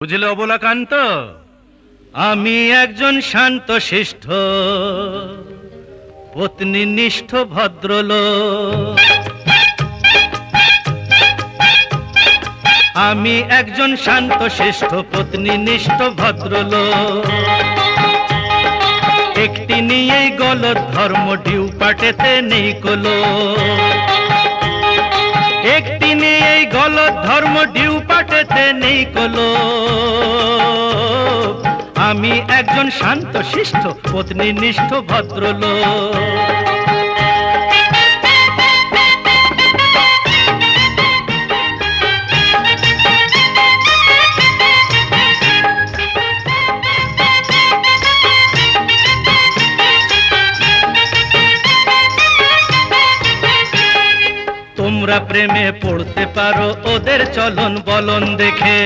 বুঝলে অবলাকান্ত, আমি একজন শান্ত শিষ্ট পত্নীনিষ্ঠ ভদ্রলোক। আমি একজন শান্ত শিষ্ট পত্নীনিষ্ঠ ভদ্রলোক। একটি নিয়েই গলদ ধর্ম ডিউ পাটেতে নেই কোলো। একটি নিয়েই গলদ ধর্ম ডিউ পাটেতে নেই কোলো। আমি একজন শান্ত শিষ্ট পত্নীনিষ্ঠ ভদ্রলোক। তোমরা প্রেমে পড়তে পারো ওদের চলন বলন দেখে।